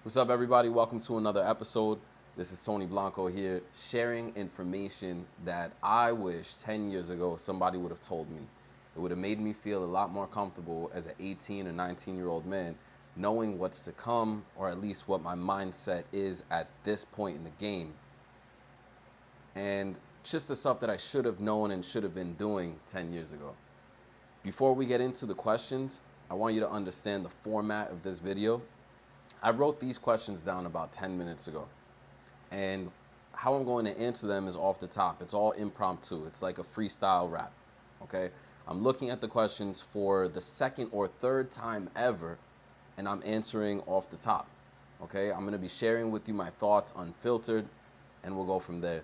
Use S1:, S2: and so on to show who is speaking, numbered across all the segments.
S1: What's up, everybody? Welcome to another episode. This is Tony Blanco here, sharing information that I wish 10 years ago somebody would have told me. It would have made me feel a lot more comfortable as an 18 or 19-year-old man, knowing what's to come, or at least what my mindset is at this point in the game. And just the stuff that I should have known and should have been doing 10 years ago. Before we get into the questions, I want you to understand the format of this video. I wrote these questions down about 10 minutes ago. And how I'm going to answer them is off the top. It's all impromptu. It's like a freestyle rap, okay? I'm looking at the questions for the second or third time ever, and I'm answering off the top, okay? I'm gonna be sharing with you my thoughts unfiltered, and we'll go from there.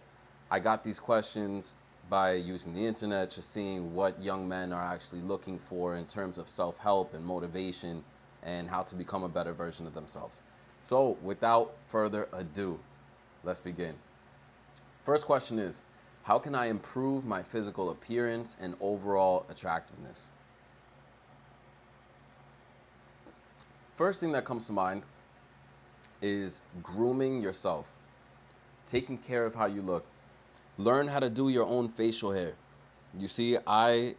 S1: I got these questions by using the internet, just seeing what young men are actually looking for in terms of self-help and motivation and how to become a better version of themselves. So without further ado, let's begin. First question is, how can I improve my physical appearance and overall attractiveness? First thing that comes to mind is grooming yourself, taking care of how you look. Learn how to do your own facial hair. You see, I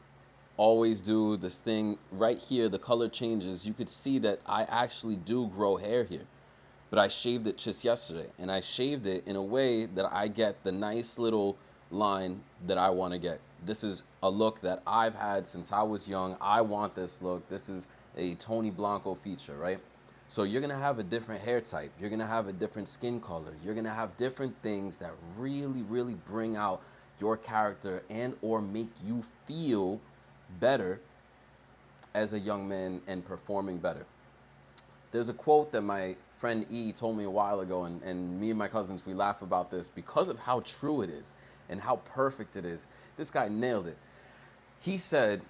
S1: always do this thing right here, the color changes. You could see that I actually do grow hair here, but I shaved it just yesterday, and I shaved it in a way that I get the nice little line that I want to get. This is a look that I've had since I was young. I want this look. This is a Tony Blanco feature, right? So you're gonna have a different hair type. You're gonna have a different skin color. You're gonna have different things that really bring out your character and or make you feel better as a young man and performing better. There's a quote that my friend E told me a while ago, and me and my cousins, we laugh about this because of how true it is and how perfect it is. This guy nailed it. He said,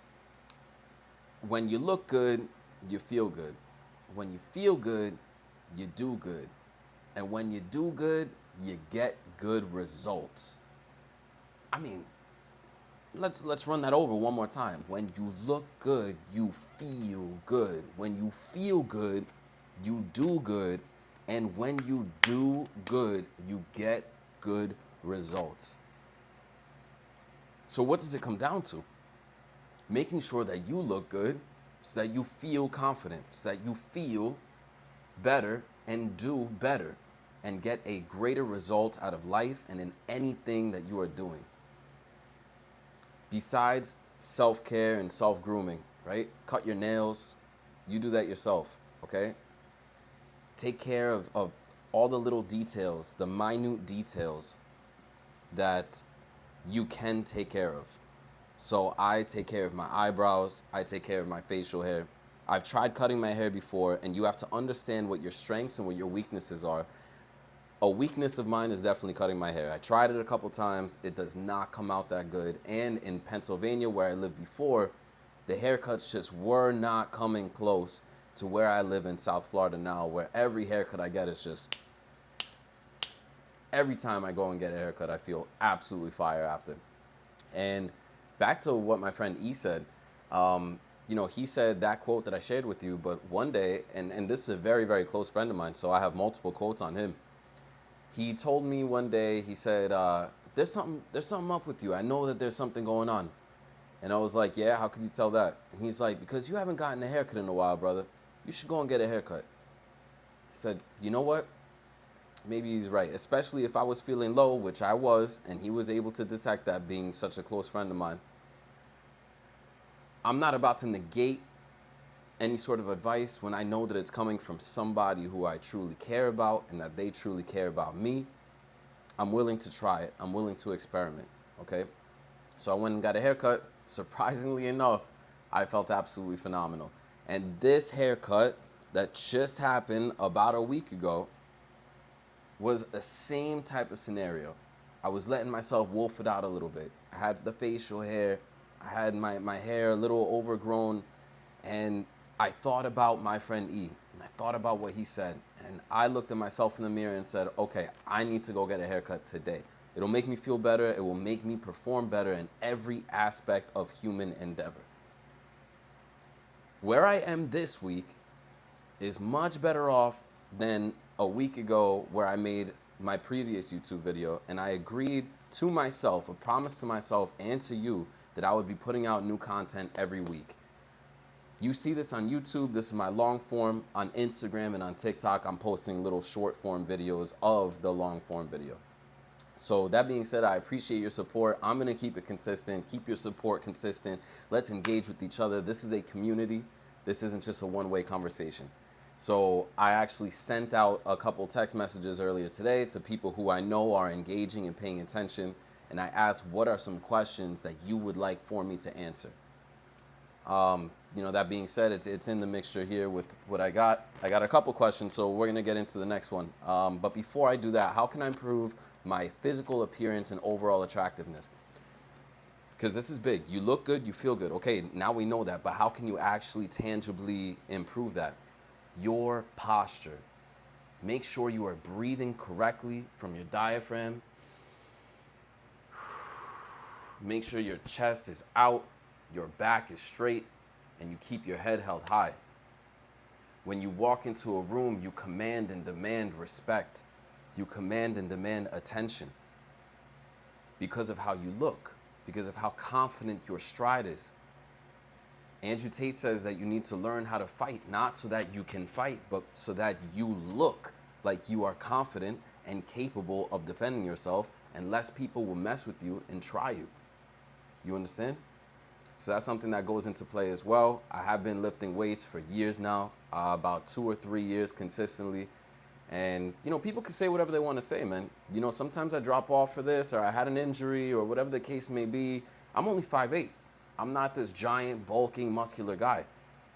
S1: when you look good, you feel good. When you feel good, you do good. And when you do good, you get good results. I mean, let's run that over one more time. When you look good, you feel good. When you feel good, you do good. And when you do good, you get good results. So what does it come down to? Making sure that you look good so that you feel confident, so that you feel better and do better and get a greater result out of life and in anything that you are doing. Besides self-care and self-grooming, right? Cut your nails, you do that yourself, okay? Take care of all the little details, the minute details that you can take care of. So I take care of my eyebrows, I take care of my facial hair. I've tried cutting my hair before, and you have to understand what your strengths and what your weaknesses are. A weakness of mine is definitely cutting my hair. I tried it a couple times, it does not come out that good. And in Pennsylvania, where I lived before, the haircuts just were not coming close to where I live in South Florida now, where every haircut I get is just, every time I go and get a haircut, I feel absolutely fire after. And back to what my friend E said, he said that quote that I shared with you, but one day, and this is a very close friend of mine, so I have multiple quotes on him. He told me one day, he said, there's something up with you. I know that there's something going on. And I was like, yeah, how could you tell that? And he's like, because you haven't gotten a haircut in a while, brother. You should go and get a haircut. I said, you know what? Maybe he's right, especially if I was feeling low, which I was, and he was able to detect that, being such a close friend of mine. I'm not about to negate any sort of advice when I know that it's coming from somebody who I truly care about and that they truly care about me. I'm willing to try it. I'm willing to experiment, okay? So I went and got a haircut. Surprisingly enough, I felt absolutely phenomenal. And this haircut that just happened about a week ago was the same type of scenario. I was letting myself wolf it out a little bit. I had the facial hair. I had my hair a little overgrown. And I thought about my friend E. And I thought about what he said. And I looked at myself in the mirror and said, okay, I need to go get a haircut today. It'll make me feel better. It will make me perform better in every aspect of human endeavor. Where I am this week is much better off than a week ago where I made my previous YouTube video, and I agreed to myself, a promise to myself and to you, that I would be putting out new content every week. You see this on YouTube. This is my long form. On Instagram and on TikTok, I'm posting little short form videos of the long form video. So that being said, I appreciate your support. I'm going to keep it consistent. Keep your support consistent. Let's engage with each other. This is a community. This isn't just a one-way conversation. So I actually sent out a couple text messages earlier today to people who I know are engaging and paying attention. And I asked, what are some questions that you would like for me to answer? That being said, it's in the mixture here with what I got. I got a couple questions, so we're going to get into the next one. But before I do that, how can I improve my physical appearance and overall attractiveness? Because this is big. You look good, you feel good. Okay, now we know that, but how can you actually tangibly improve that? Your posture. Make sure you are breathing correctly from your diaphragm. Make sure your chest is out, your back is straight, and you keep your head held high. When you walk into a room, you command and demand respect. You command and demand attention because of how you look, because of how confident your stride is. Andrew Tate says that you need to learn how to fight, not so that you can fight, but so that you look like you are confident and capable of defending yourself, and less people will mess with you and try you. You understand? So that's something that goes into play as well. I have been lifting weights for years now, about 2 or 3 years consistently. And, people can say whatever they want to say, man. Sometimes I drop off for this, or I had an injury, or whatever the case may be. I'm only 5'8". I'm not this giant, bulking, muscular guy.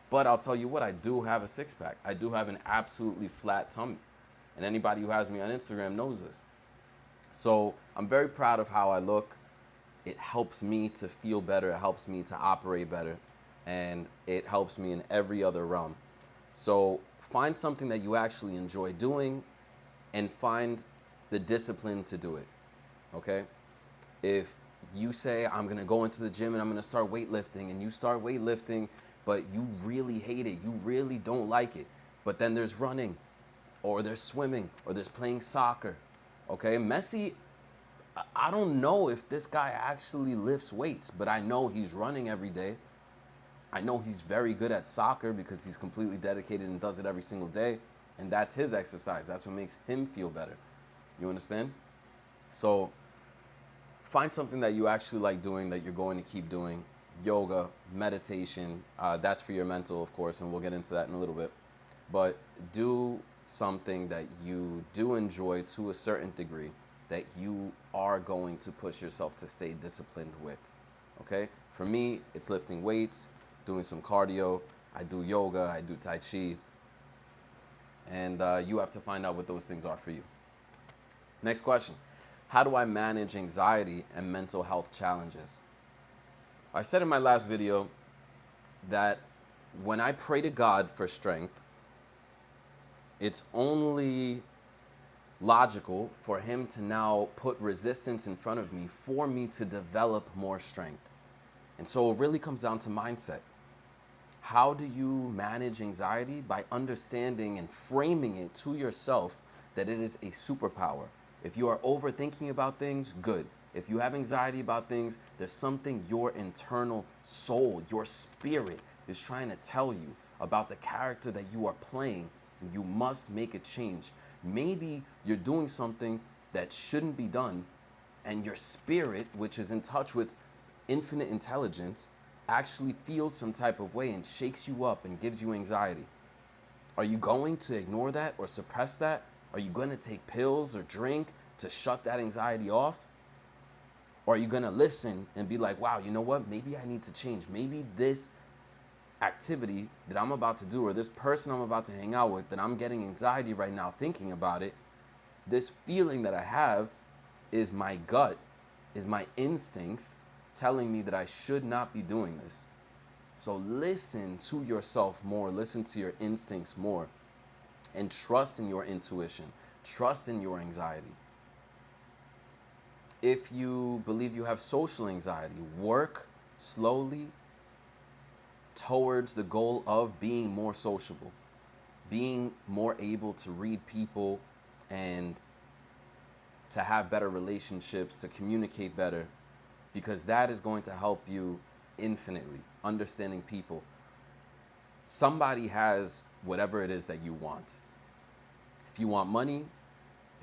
S1: But I'll tell you what, I do have a six-pack. I do have an absolutely flat tummy. And anybody who has me on Instagram knows this. So I'm very proud of how I look. It helps me to feel better. It helps me to operate better. And it helps me in every other realm. So find something that you actually enjoy doing and find the discipline to do it, okay? If you say, I'm gonna go into the gym and I'm gonna start weightlifting, and you start weightlifting, but you really hate it, you really don't like it, but then there's running, or there's swimming, or there's playing soccer, okay? Messi, I don't know if this guy actually lifts weights, but I know he's running every day. I know he's very good at soccer because he's completely dedicated and does it every single day. And that's his exercise. That's what makes him feel better. You understand? So find something that you actually like doing, that you're going to keep doing. Yoga, meditation, that's for your mental, of course, and we'll get into that in a little bit. But do something that you do enjoy to a certain degree, that you are going to push yourself to stay disciplined with, okay? For me, it's lifting weights, doing some cardio. I do yoga, I do Tai Chi, and you have to find out what those things are for you. Next question. How do I manage anxiety and mental health challenges? I said in my last video that when I pray to God for strength, it's only logical for him to now put resistance in front of me for me to develop more strength. And so it really comes down to mindset. How do you manage anxiety? By understanding and framing it to yourself that it is a superpower. If you are overthinking about things, good. If you have anxiety about things, there's something your internal soul, your spirit is trying to tell you about the character that you are playing. You must make a change. Maybe you're doing something that shouldn't be done, and your spirit, which is in touch with infinite intelligence, actually feels some type of way and shakes you up and gives you anxiety. Are you going to ignore that or suppress that? Are you going to take pills or drink to shut that anxiety off? Or are you going to listen and be like, wow, you know what? Maybe I need to change. Maybe this activity that I'm about to do, or this person I'm about to hang out with, that I'm getting anxiety right now thinking about it, this feeling that I have is my gut, is my instincts telling me that I should not be doing this. So listen to yourself more, listen to your instincts more, and trust in your intuition, trust in your anxiety. If you believe you have social anxiety, work slowly towards the goal of being more sociable. being more able to read people and to have better relationships, to communicate better, because that is going to help you infinitely understanding people. Somebody has whatever it is that you want. If you want money,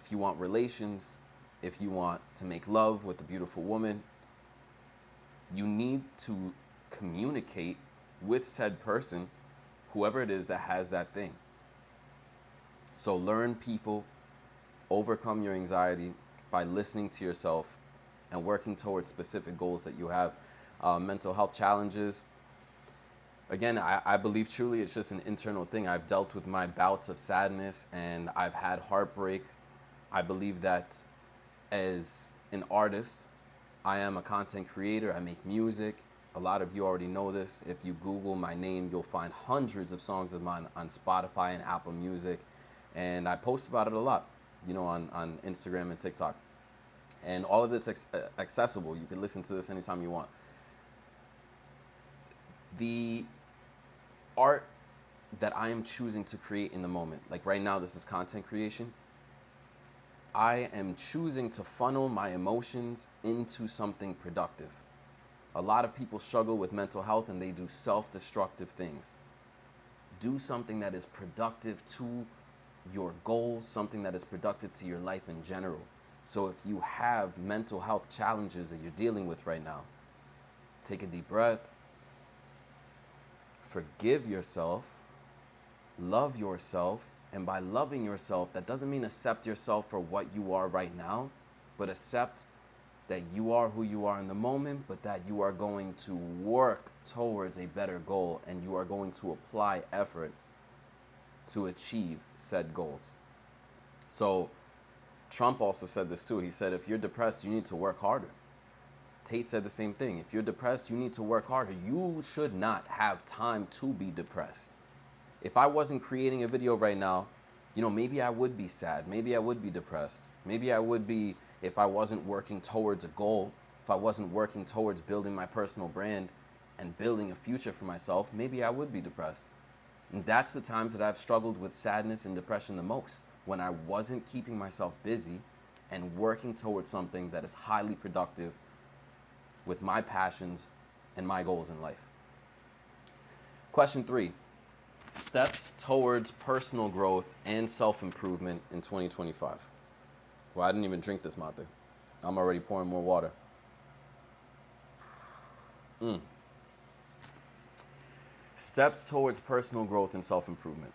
S1: if you want relations, if you want to make love with a beautiful woman, you need to communicate with said person, whoever it is that has that thing. So learn people, overcome your anxiety by listening to yourself and working towards specific goals that you have. Mental health challenges, again, I believe truly it's just an internal thing. I've dealt with my bouts of sadness and I've had heartbreak. I believe that as an artist, I am a content creator. I make music. A lot of you already know this. If you Google my name, you'll find hundreds of songs of mine on Spotify and Apple Music. And I post about it a lot, on Instagram and TikTok. And all of it's accessible. You can listen to this anytime you want. The art that I am choosing to create in the moment, like right now, this is content creation. I am choosing to funnel my emotions into something productive. A lot of people struggle with mental health and they do self-destructive things. Do something that is productive to your goals, something that is productive to your life in general. So if you have mental health challenges that you're dealing with right now, take a deep breath, forgive yourself, love yourself, and by loving yourself, that doesn't mean accept yourself for what you are right now, but accept that you are who you are in the moment, but that you are going to work towards a better goal and you are going to apply effort to achieve said goals. So Trump also said this too. He said, if you're depressed, you need to work harder. Tate said the same thing. If you're depressed, you need to work harder. You should not have time to be depressed. If I wasn't creating a video right now, maybe I would be sad. Maybe I would be depressed. Maybe I would be, if I wasn't working towards a goal, if I wasn't working towards building my personal brand and building a future for myself, maybe I would be depressed. And that's the times that I've struggled with sadness and depression the most, when I wasn't keeping myself busy and working towards something that is highly productive with my passions and my goals in life. Question 3, steps towards personal growth and self-improvement in 2025. Well, I didn't even drink this mate. I'm already pouring more water. Steps towards personal growth and self-improvement.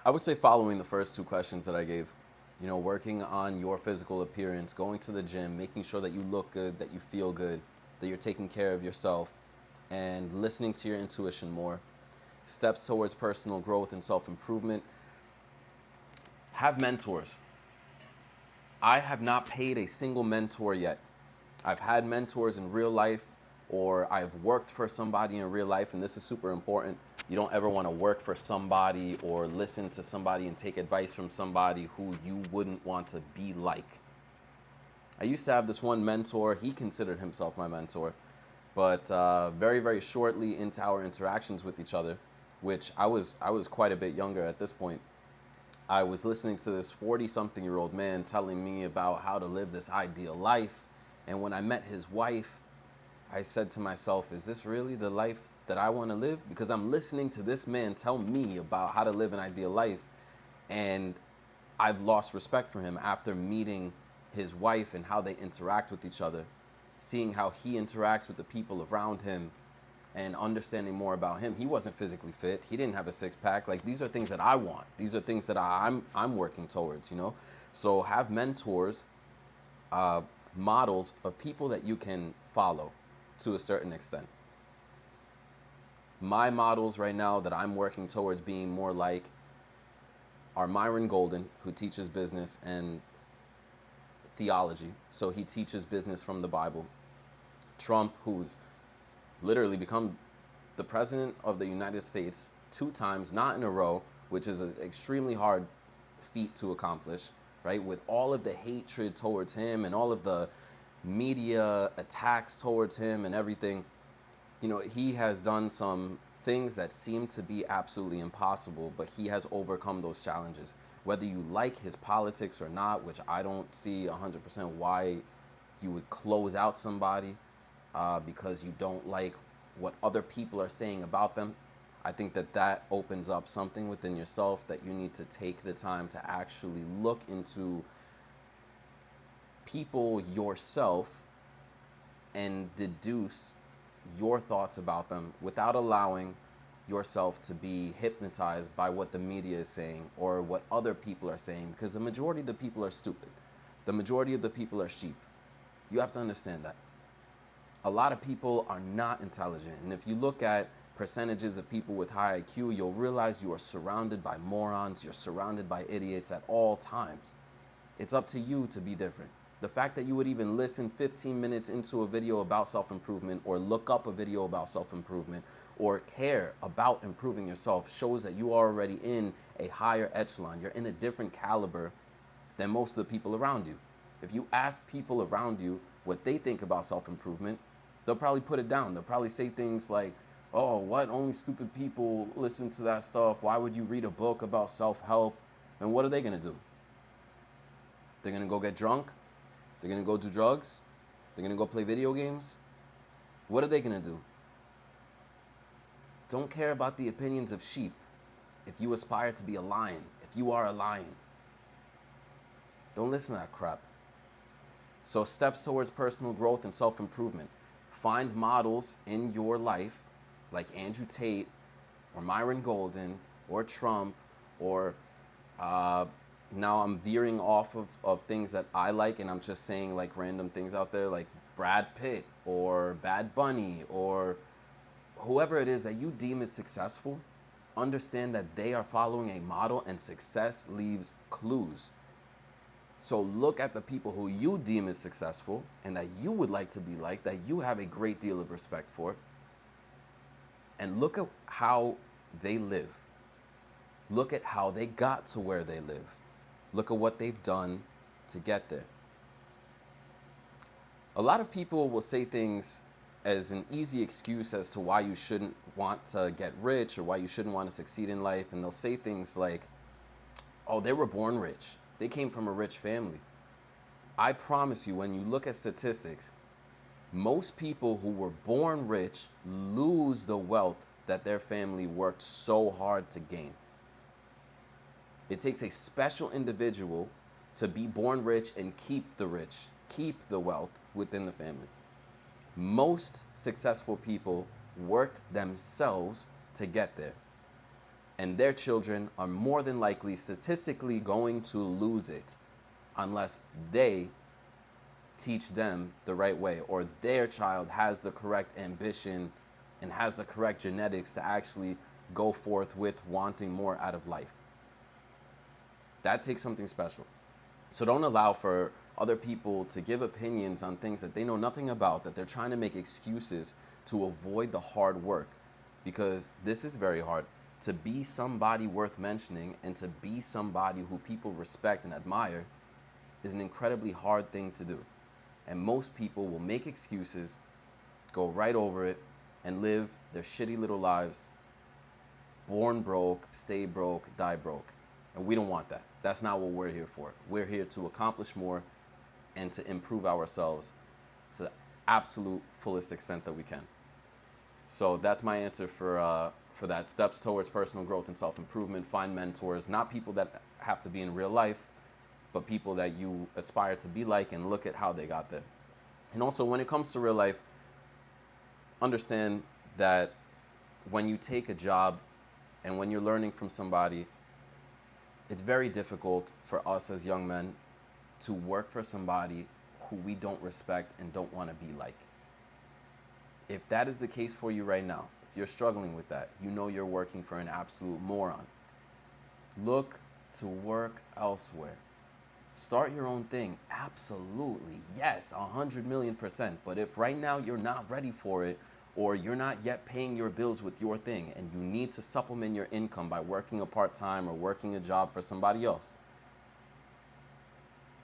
S1: I would say following the first 2 questions that I gave, working on your physical appearance, going to the gym, making sure that you look good, that you feel good, that you're taking care of yourself, and listening to your intuition more. Steps towards personal growth and self-improvement. Have mentors. I have not paid a single mentor yet. I've had mentors in real life, or I've worked for somebody in real life, and this is super important. You don't ever want to work for somebody or listen to somebody and take advice from somebody who you wouldn't want to be like. I used to have this one mentor. He considered himself my mentor, but very, very shortly into our interactions with each other, which I was quite a bit younger at this point, I was listening to this 40-something-year-old man telling me about how to live this ideal life. And when I met his wife, I said to myself, is this really the life that I want to live? Because I'm listening to this man tell me about how to live an ideal life, and I've lost respect for him after meeting his wife and how they interact with each other, seeing how he interacts with the people around him, and understanding more about him. He wasn't physically fit. He didn't have a 6-pack. Like, these are things that I want. These are things that I'm working towards, So have mentors, models of people that you can follow to a certain extent. My models right now that I'm working towards being more like are Myron Golden, who teaches business and theology. So he teaches business from the Bible. Trump, who's literally become the president of the United States 2 times, not in a row, which is an extremely hard feat to accomplish, right? With all of the hatred towards him and all of the media attacks towards him and everything, he has done some things that seem to be absolutely impossible, but he has overcome those challenges. Whether you like his politics or not, which I don't see 100% why you would close out somebody because you don't like what other people are saying about them. I think that that opens up something within yourself that you need to take the time to actually look into people yourself and deduce your thoughts about them without allowing yourself to be hypnotized by what the media is saying or what other people are saying, because the majority of the people are stupid. The majority of the people are sheep. You have to understand that. A lot of people are not intelligent. And if you look at percentages of people with high IQ, you'll realize you are surrounded by morons, you're surrounded by idiots at all times. It's up to you to be different. The fact that you would even listen 15 minutes into a video about self-improvement or look up a video about self-improvement or care about improving yourself shows that you are already in a higher echelon. You're in a different caliber than most of the people around you. If you ask people around you what they think about self-improvement, they'll probably put it down. They'll probably say things like, oh, what? Only stupid people listen to that stuff. Why would you read a book about self-help? And what are they going to do? They're going to go get drunk? They're going to go do drugs? They're going to go play video games? What are they going to do? Don't care about the opinions of sheep. If you aspire to be a lion, if you are a lion, don't listen to that crap. So steps towards personal growth and self-improvement. Find models in your life like Andrew Tate or Myron Golden or Trump or now I'm veering off of things that I like and I'm just saying like random things out there like Brad Pitt or Bad Bunny or whoever it is that you deem is successful. Understand that they are following a model and success leaves clues. So look at the people who you deem is successful and that you would like to be like, that you have a great deal of respect for, and look at how they live. Look at how they got to where they live. Look at what they've done to get there. A lot of people will say things as an easy excuse as to why you shouldn't want to get rich or why you shouldn't want to succeed in life. And they'll say things like, oh, they were born rich. They came from a rich family. I promise you, when you look at statistics, most people who were born rich lose the wealth that their family worked so hard to gain. It takes a special individual to be born rich and keep the wealth within the family. Most successful people worked themselves to get there. And their children are more than likely statistically going to lose it unless they teach them the right way or their child has the correct ambition and has the correct genetics to actually go forth with wanting more out of life. That takes something special. So don't allow for other people to give opinions on things that they know nothing about, that they're trying to make excuses to avoid the hard work, because this is very hard. To be somebody worth mentioning and to be somebody who people respect and admire is an incredibly hard thing to do. And most people will make excuses, go right over it, and live their shitty little lives, born broke, stay broke, die broke. And we don't want that. That's not what we're here for. We're here to accomplish more and to improve ourselves to the absolute fullest extent that we can. So that's my answer for that. Steps towards personal growth and self-improvement. Find mentors, not people that have to be in real life, but people that you aspire to be like, and look at how they got there. And also, when it comes to real life, understand that when you take a job and when you're learning from somebody, it's very difficult for us as young men to work for somebody who we don't respect and don't want to be like. If that is the case for you right now, if you're struggling with that, you know you're working for an absolute moron. Look to work elsewhere. Start your own thing. Absolutely. Yes, 100,000,000%. But if right now you're not ready for it, or you're not yet paying your bills with your thing, and you need to supplement your income by working a part-time or working a job for somebody else,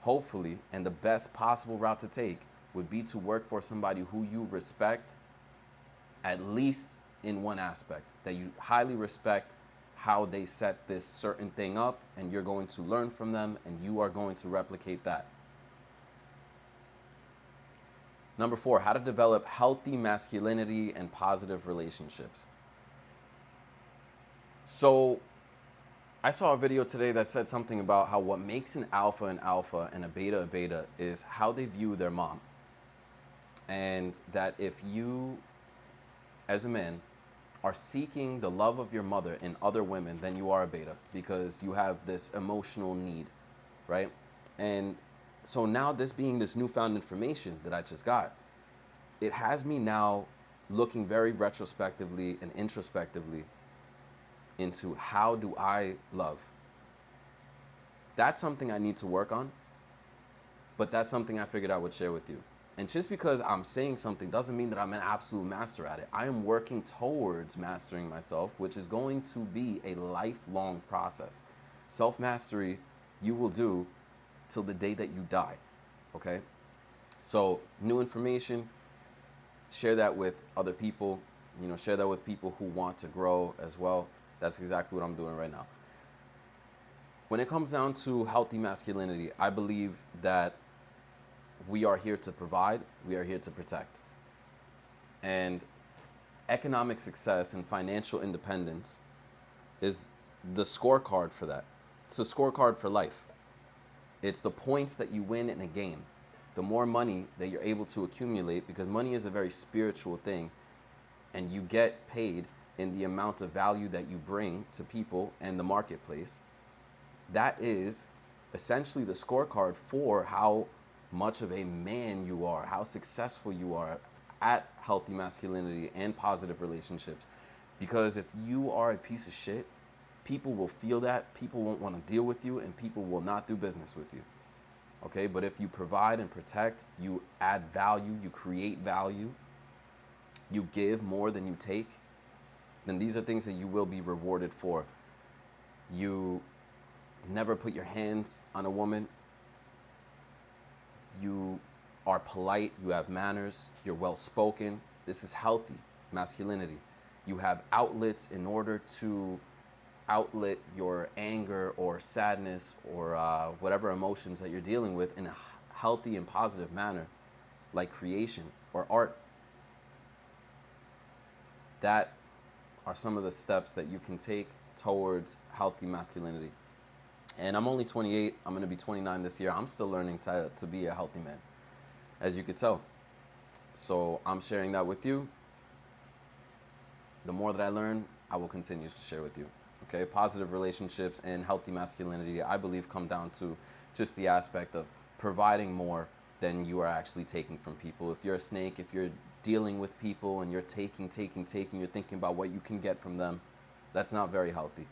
S1: hopefully, and the best possible route to take would be to work for somebody who you respect, at least in one aspect, that you highly respect how they set this certain thing up, and you're going to learn from them and you are going to replicate that. Number 4, how to develop healthy masculinity and positive relationships. So I saw a video today that said something about how what makes an alpha and a beta is how they view their mom. And that if you, as a man, are seeking the love of your mother in other women, then you are a beta because you have this emotional need, right? And so now, this being this newfound information that I just got, it has me now looking very retrospectively and introspectively into how do I love. That's something I need to work on, but that's something I figured I would share with you. And just because I'm saying something doesn't mean that I'm an absolute master at it. I am working towards mastering myself, which is going to be a lifelong process. Self-mastery you will do till the day that you die, okay? So new information, share that with other people, share that with people who want to grow as well. That's exactly what I'm doing right now. When it comes down to healthy masculinity, I believe that we are here to provide, we are here to protect. And economic success and financial independence is the scorecard for that. It's a scorecard for life. It's the points that you win in a game. The more money that you're able to accumulate, because money is a very spiritual thing, and you get paid in the amount of value that you bring to people and the marketplace. That is essentially the scorecard for how much of a man you are, how successful you are at healthy masculinity and positive relationships. Because if you are a piece of shit, people will feel that, people won't want to deal with you, and people will not do business with you. Okay, but if you provide and protect, you add value, you create value, you give more than you take, then these are things that you will be rewarded for. You never put your hands on a woman. You are polite, you have manners, you're well-spoken. This is healthy masculinity. You have outlets in order to outlet your anger or sadness or whatever emotions that you're dealing with in a healthy and positive manner, like creation or art. That are some of the steps that you can take towards healthy masculinity. And I'm only 28. I'm going to be 29 this year. I'm still learning to be a healthy man, as you could tell. So I'm sharing that with you. The more that I learn, I will continue to share with you. Okay, positive relationships and healthy masculinity, I believe, come down to just the aspect of providing more than you are actually taking from people. If you're a snake, if you're dealing with people and you're taking, you're thinking about what you can get from them, that's not very healthy.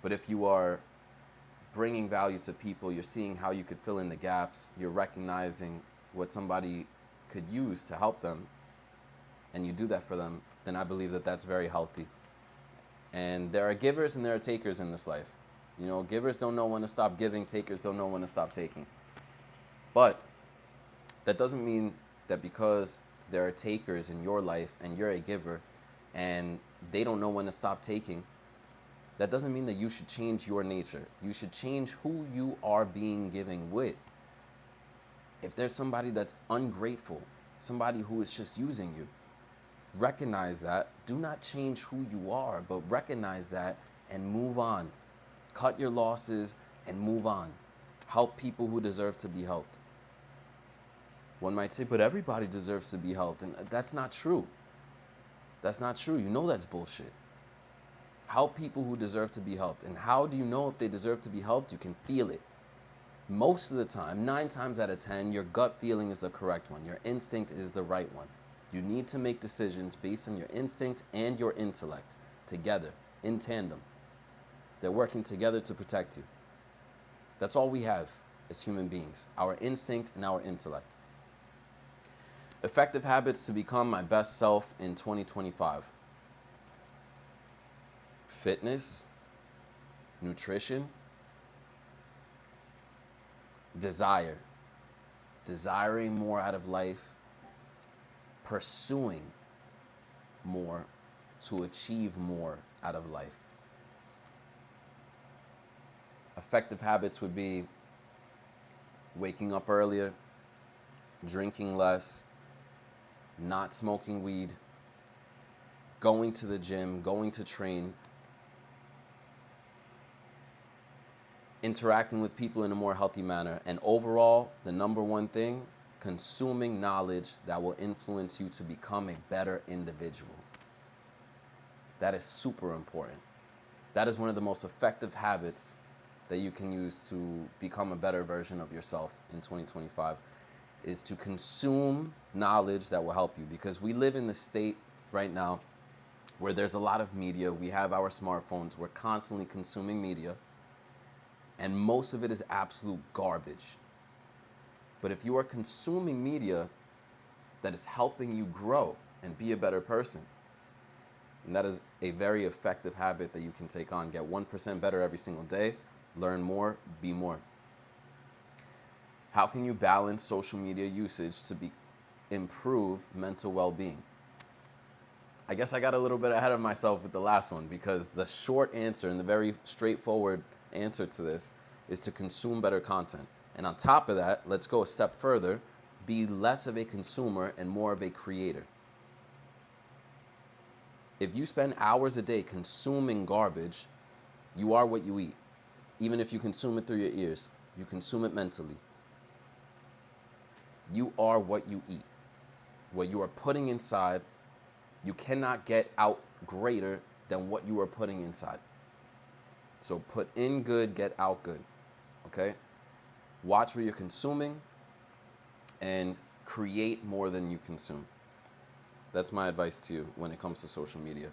S1: But if you are bringing value to people, you're seeing how you could fill in the gaps, you're recognizing what somebody could use to help them, and you do that for them, then I believe that that's very healthy. And there are givers and there are takers in this life. Givers don't know when to stop giving, takers don't know when to stop taking. But that doesn't mean that because there are takers in your life and you're a giver and they don't know when to stop taking, that doesn't mean that you should change your nature. You should change who you are being giving with. If there's somebody that's ungrateful, somebody who is just using you, recognize that. Do not change who you are, but recognize that and move on. Cut your losses and move on. Help people who deserve to be helped. One might say, but everybody deserves to be helped. And that's not true. That's not true. You know that's bullshit. Help people who deserve to be helped. And how do you know if they deserve to be helped? You can feel it. Most of the time, 9 times out of 10, your gut feeling is the correct one. Your instinct is the right one. You need to make decisions based on your instinct and your intellect together, in tandem. They're working together to protect you. That's all we have as human beings, our instinct and our intellect. Effective habits to become my best self in 2025. Fitness, nutrition, desire, desiring more out of life, pursuing more to achieve more out of life. Effective habits would be waking up earlier, drinking less, not smoking weed, going to the gym, going to train, interacting with people in a more healthy manner, and overall, the number one thing, consuming knowledge that will influence you to become a better individual. That is super important. That is one of the most effective habits that you can use to become a better version of yourself in 2025, is to consume knowledge that will help you. Because we live in the state right now where there's a lot of media. We have our smartphones. We're constantly consuming media. And most of it is absolute garbage. But if you are consuming media that is helping you grow and be a better person, and that is a very effective habit that you can take on. Get 1% better every single day. Learn more, be more. How can you balance social media usage to improve mental well-being? I guess I got a little bit ahead of myself with the last one, because the short answer and the very straightforward answer to this is to consume better content. And on top of that, let's go a step further. Be less of a consumer and more of a creator. If you spend hours a day consuming garbage, you are what you eat. Even if you consume it through your ears, you consume it mentally. You are what you eat. What you are putting inside, you cannot get out greater than what you are putting inside. So put in good, get out good, okay? Watch what you're consuming and create more than you consume. That's my advice to you when it comes to social media.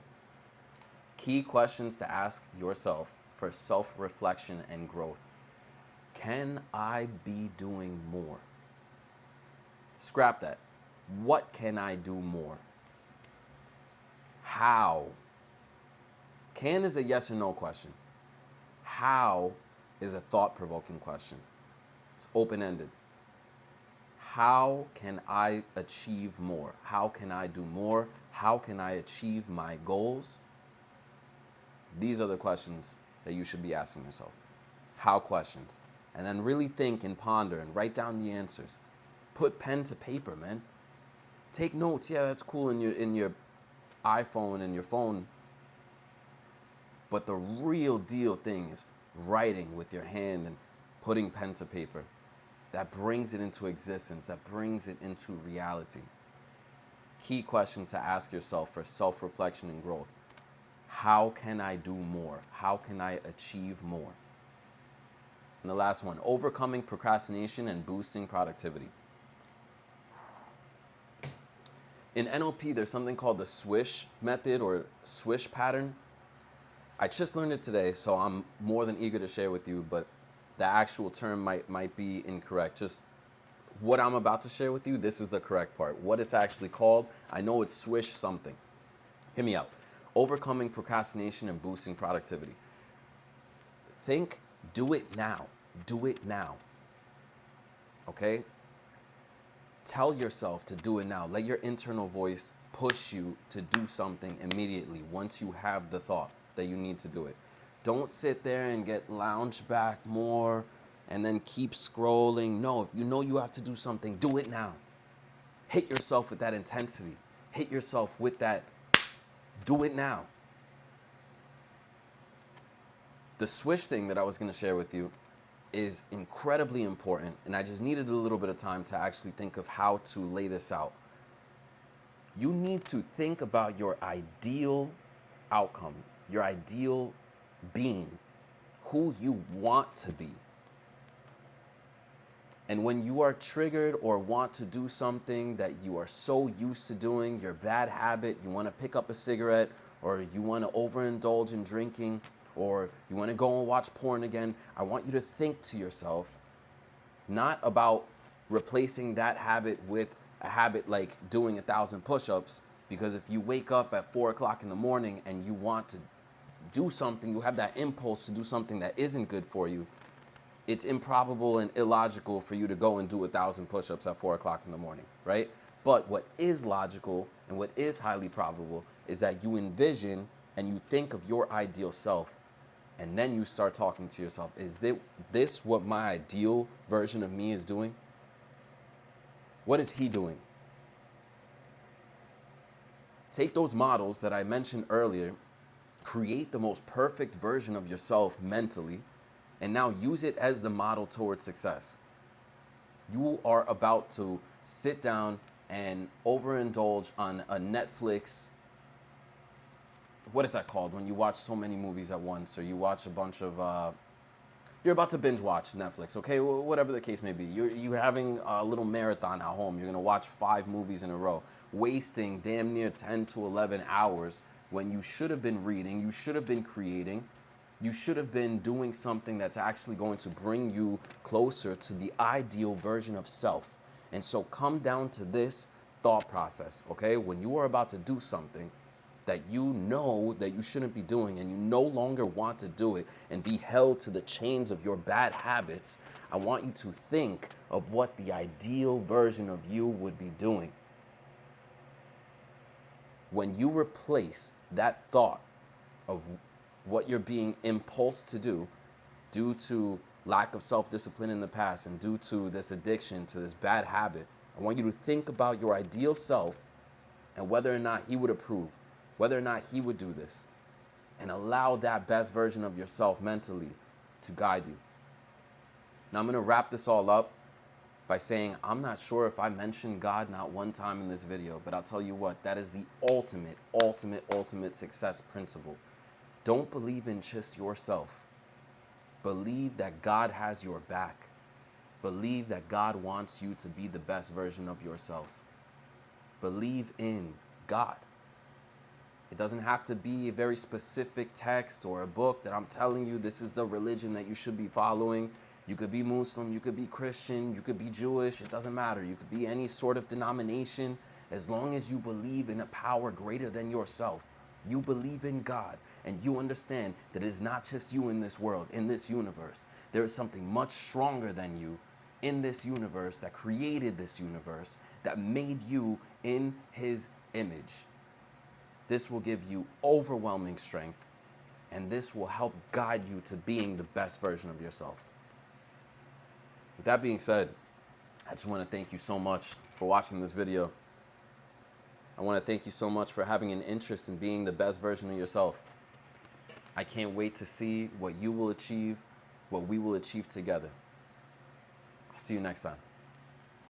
S1: Key questions to ask yourself for self-reflection and growth. Can I be doing more? Scrap that. What can I do more? How? Can is a yes or no question. How is a thought-provoking question. It's open-ended. How can I achieve more? How can I do more? How can I achieve my goals? These are the questions that you should be asking yourself. How questions. And then really think and ponder and write down the answers. Put pen to paper, man. Take notes. Yeah, that's cool in your iPhone and your phone. But the real deal thing is writing with your hand and putting pen to paper. That brings it into existence. That brings it into reality. Key questions to ask yourself for self-reflection and growth. How can I do more? How can I achieve more? And the last one, overcoming procrastination and boosting productivity. In NLP, there's something called the swish method or swish pattern. I just learned it today, so I'm more than eager to share with you, but the actual term might be incorrect. Just what I'm about to share with you, this is the correct part. What it's actually called, I know it's swish something. Hear me out. Overcoming procrastination and boosting productivity. Think, do it now. Do it now. Okay? Tell yourself to do it now. Let your internal voice push you to do something immediately once you have the thought that you need to do it. Don't sit there and get lounged back more and then keep scrolling. No, if you know you have to do something, do it now. Hit yourself with that intensity. Hit yourself with that, do it now. The swish thing that I was going to share with you is incredibly important, and I just needed a little bit of time to actually think of how to lay this out. You need to think about your ideal outcome, your ideal being, who you want to be. And when you are triggered or want to do something that you are so used to doing, your bad habit, you want to pick up a cigarette, or you want to overindulge in drinking, or you want to go and watch porn again, I want you to think to yourself, not about replacing that habit with a habit like doing 1,000 push-ups, because if you wake up at 4 o'clock in the morning and you want to do something, you have that impulse to do something that isn't good for you, it's improbable and illogical for you to go and do 1,000 push-ups at 4 o'clock in the morning, right? But what is logical and what is highly probable is that you envision and you think of your ideal self, and then you start talking to yourself. Is this what my ideal version of me is doing? What is he doing? Take those models that I mentioned earlier, create the most perfect version of yourself mentally, and now use it as the model towards success. You are about to sit down and overindulge on a Netflix. What is that called when you watch so many movies at once, or you watch a bunch of you're about to binge watch Netflix, okay? Whatever the case may be. You're having a little marathon at home. You're gonna watch 5 movies in a row, wasting damn near 10 to 11 hours when you should have been reading, you should have been creating, you should have been doing something that's actually going to bring you closer to the ideal version of self. And so come down to this thought process, okay? When you are about to do something that you know that you shouldn't be doing and you no longer want to do it and be held to the chains of your bad habits, I want you to think of what the ideal version of you would be doing. When you replace that thought of what you're being impulsed to do due to lack of self-discipline in the past and due to this addiction to this bad habit, I want you to think about your ideal self and whether or not he would approve, whether or not he would do this, and allow that best version of yourself mentally to guide you. Now I'm gonna wrap this all up by saying, I'm not sure if I mentioned God not one time in this video, but I'll tell you what, that is the ultimate success principle. Don't believe in just yourself. Believe that God has your back. Believe that God wants you to be the best version of yourself. Believe in God. It doesn't have to be a very specific text or a book that I'm telling you this is the religion that you should be following. You could be Muslim, you could be Christian, you could be Jewish, it doesn't matter. You could be any sort of denomination, as long as you believe in a power greater than yourself. You believe in God, and you understand that it is not just you in this world, in this universe. There is something much stronger than you in this universe that created this universe, that made you in his image. This will give you overwhelming strength, and this will help guide you to being the best version of yourself. With that being said, I just want to thank you so much for watching this video. I want to thank you so much for having an interest in being the best version of yourself. I can't wait to see what you will achieve, what we will achieve together. I'll see you next time.